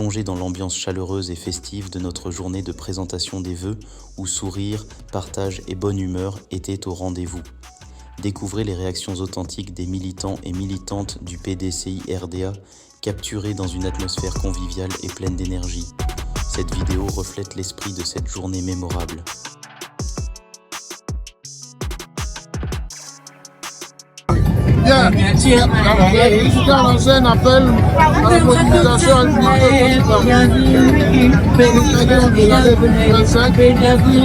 Plongez dans l'ambiance chaleureuse et festive de notre journée de présentation des vœux où sourire, partage et bonne humeur étaient au rendez-vous. Découvrez les réactions authentiques des militants et militantes du PDCI RDA capturées dans une atmosphère conviviale et pleine d'énergie. Cette vidéo reflète l'esprit de cette journée mémorable. Bien, je vais lancer un appel à la mobilisation à l'unité de l'année 2025. Je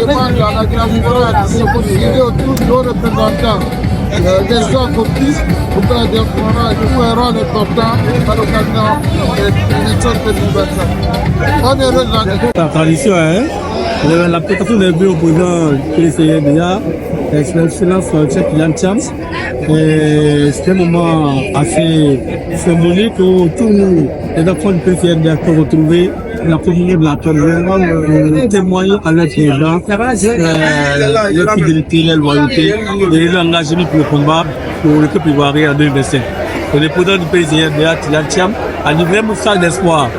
demande à la grande de se constituer autour de nos représentants des entreprises pour que la diaspora joue un rôle important à l'occasion des élections 2025. Bonne heureuse année. La tradition, l'application des vœux au président du PDCI-RDA, l'excellence Cheikh Tidiane Thiam. C'est un moment assez symbolique où tous nous, les enfants du PDCI-RDA, peuvent retrouver la communauté de la terre, témoigner à leur président leur fidélité, leur loyauté et leur engagement pour le combat pour le peuple ivoirien en 2025. Le président du PDCI-RDA, Tidiane Thiam, a livré un message d'espoir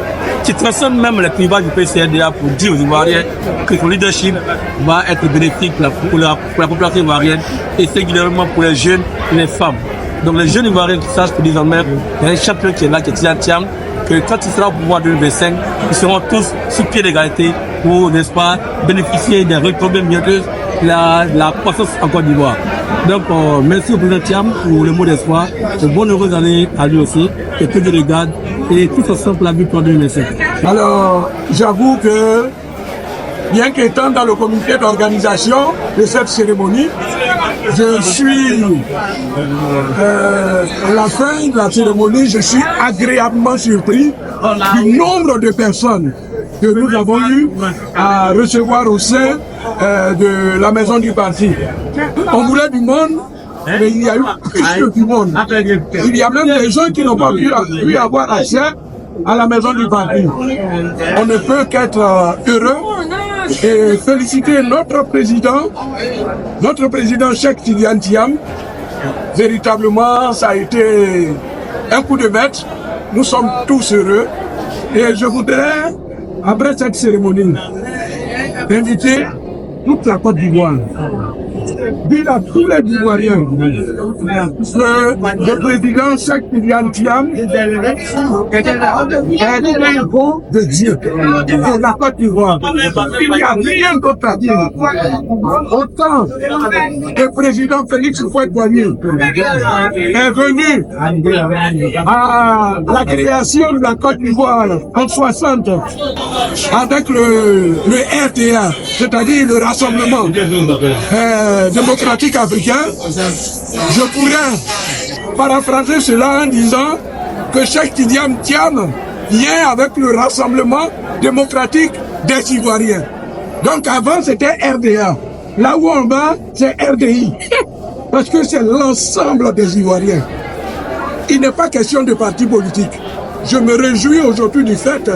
qui transcende même les clivages du PDCI-RDA pour dire aux Ivoiriens que son leadership va être bénéfique pour la population ivoirienne et singulièrement pour les jeunes et les femmes. Donc les jeunes Ivoiriens qui sachent que désormais, il y a un champion qui est là, qui est Tidiane Thiam, que quand il sera au pouvoir de 2025, ils seront tous sur pied d'égalité pour, n'est-ce pas, bénéficier des retombées mieux la croissance en Côte d'Ivoire. Donc, merci au président Thiam pour le mot d'espoir. Une bonne heureuse année à lui aussi. Et que Dieu le garde. Et tout ensemble pour la victoire de 2025. Alors, j'avoue que, bien qu'étant dans le comité d'organisation de cette cérémonie, je suis, à la fin de la cérémonie, je suis agréablement surpris du nombre de personnes que nous avons eu à recevoir au sein de la maison du parti. On voulait du monde, mais il y a eu plus que du monde. Il y a même des gens qui n'ont pas pu avoir accès à la maison du parti. On ne peut qu'être heureux et féliciter notre président Cheikh Tidiane Thiam. Véritablement, ça a été un coup de maître. Nous sommes tous heureux. Et je voudrais, après cette cérémonie, inviter toute la Côte d'Ivoire, dire à tous les Ivoiriens que le président Cheikh Tidiane Thiam est un bon de Dieu pour la Côte d'Ivoire. Il n'y a rien d'autre à dire. Autant le président Félix Houphouët-Boigny est venu à la création de la Côte d'Ivoire en 60 avec le RDA, c'est-à-dire le Rassemblement démocratique africain, je pourrais paraphraser cela en disant que Cheikh Tidiane Thiam vient avec le Rassemblement démocratique des Ivoiriens. Donc avant c'était RDA, là où on va c'est RDI, parce que c'est l'ensemble des Ivoiriens. Il n'est pas question de parti politique. Je me réjouis aujourd'hui du fait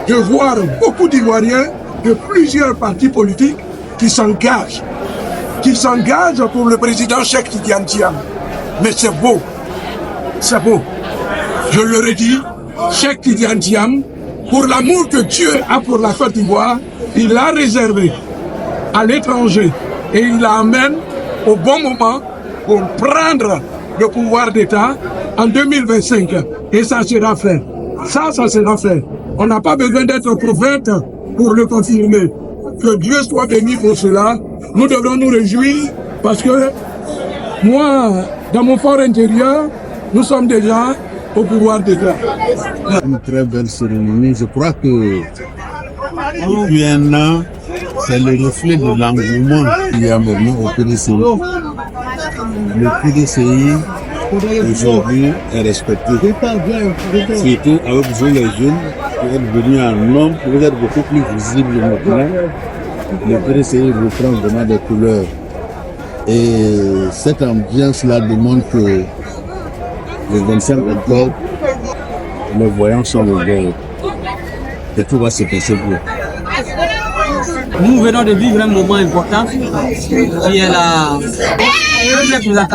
de voir beaucoup d'Ivoiriens de plusieurs partis politiques qui s'engagent pour le président Cheikh Tidiane Thiam. Mais c'est beau, c'est beau. Je le redis, Cheikh Tidiane Thiam, pour l'amour que Dieu a pour la Côte d'Ivoire, il l'a réservé à l'étranger et il l'amène au bon moment pour prendre le pouvoir d'État en 2025. Et ça sera fait. Ça sera fait. On n'a pas besoin d'être prophète pour le confirmer. Que Dieu soit béni pour cela. Nous devrons nous réjouir parce que moi, dans mon fort intérieur, nous sommes déjà au pouvoir d'État. Une très belle cérémonie. Je crois que depuis un an, c'est le reflet de l'engouement qu'il y a maintenant au PDCI. Le PDCI aujourd'hui est respecté. Surtout avec vous les jeunes qui êtes venus en nombre, vous êtes beaucoup plus visibles maintenant. Le PDCI reprend vraiment des couleurs. Et cette ambiance-là demande que le 25 octobre, les voyants sont ouverts. Et tout va se passer bien. Nous venons de vivre un moment important qui est la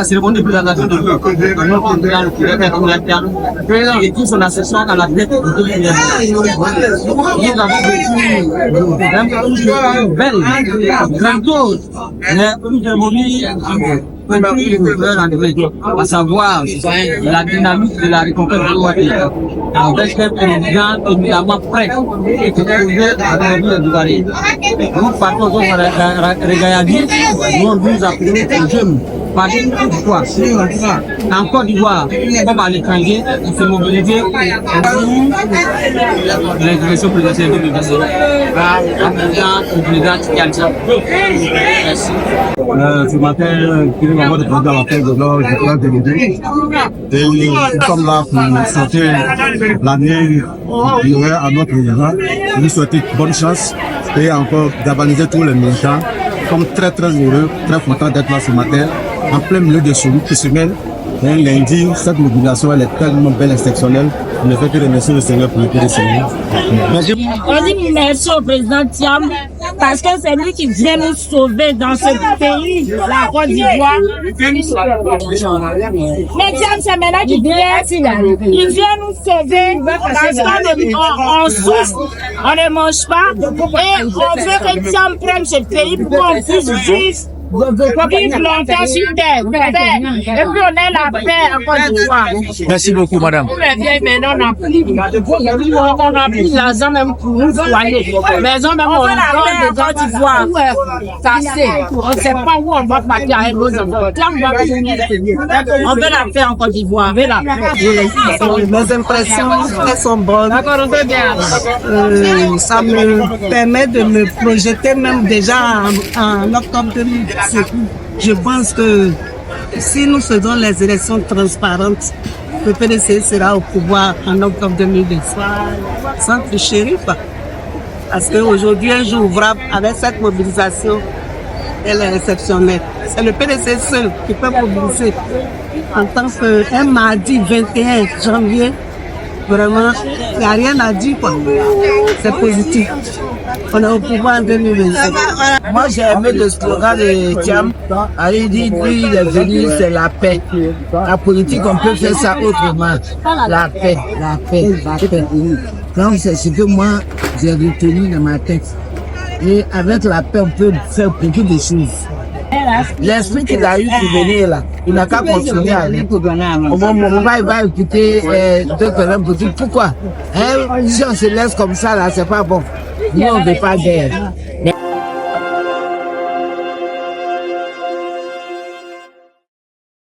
cérémonie de présentation de notre président, le président et tout son assesseur à la tête de l'Union. Nous avons vécu une belle, grandiose, une cérémonie à savoir la dynamique de la récompense de l'OAD avec un président évidemment prêt et qui pouvait agrandir le Dubaï. Nous partons au Régayadi, nous nous appelons les jeunes. Par d'Ivoire, en Côte d'Ivoire, comme à l'étranger, on s'est mobilisé pour l'élection présidentielle de 2019. Le président Tiantia. Merci. Ce matin, je vais avoir de président à la fin de l'heure, je crois que et nous sommes là pour souhaiter l'année à notre président. Nous souhaitons bonne chance et encore galvaniser tous les militants. Nous sommes très heureux, très contents d'être là ce matin, en plein milieu de cette semaine. Un lundi, cette mobilisation elle est tellement belle et exceptionnelle. On ne fait que remercier le Seigneur pour le pays de Seigneur. On dit merci au président Thiam parce que c'est lui qui vient nous sauver dans ce pays, la Côte d'Ivoire. Mais Thiam, c'est maintenant qu'il vient nous sauver parce qu'on souffre, on ne mange pas et on veut que Thiam prenne ce pays pour qu'on puisse vivre. Vive longtemps sur terre. Et puis on est la paix en Côte d'Ivoire. Merci beaucoup, madame. Maintenant, on a pris l'argent même pour nous soigner. Maison même on donne de Côte d'Ivoire. On ne sait pas où on va partir avec nos enfants. On veut la paix en Côte d'Ivoire. Mes impressions, elles sont bonnes. Ça me permet de me projeter même déjà en octobre 2017. Je pense que si nous faisons les élections transparentes, le PDC sera au pouvoir en octobre 2020. Sans tricherie, pas. Parce qu'aujourd'hui, un jour ouvrable, avec cette mobilisation, elle est exceptionnelle. C'est le PDC seul qui peut mobiliser. En tant qu'un mardi 21 janvier, vraiment, il n'y a rien à dire, quoi. C'est positif. On est au pouvoir en 2025. Moi, j'ai aimé le slogan de Thiam. Il dit, lui, il est venu, c'est la paix. La politique, on peut faire ça autrement. La paix, la paix, la paix. Donc, c'est ce que moi, j'ai retenu dans ma tête. Et avec la paix, on peut faire beaucoup de choses. L'esprit qu'il a eu pour venir là, il n'a qu'à continuer à aller. Au moment il va écouter deux personnes pour dire pourquoi. Si on se laisse comme ça là, c'est pas bon. Nous on ne veut pas guerre.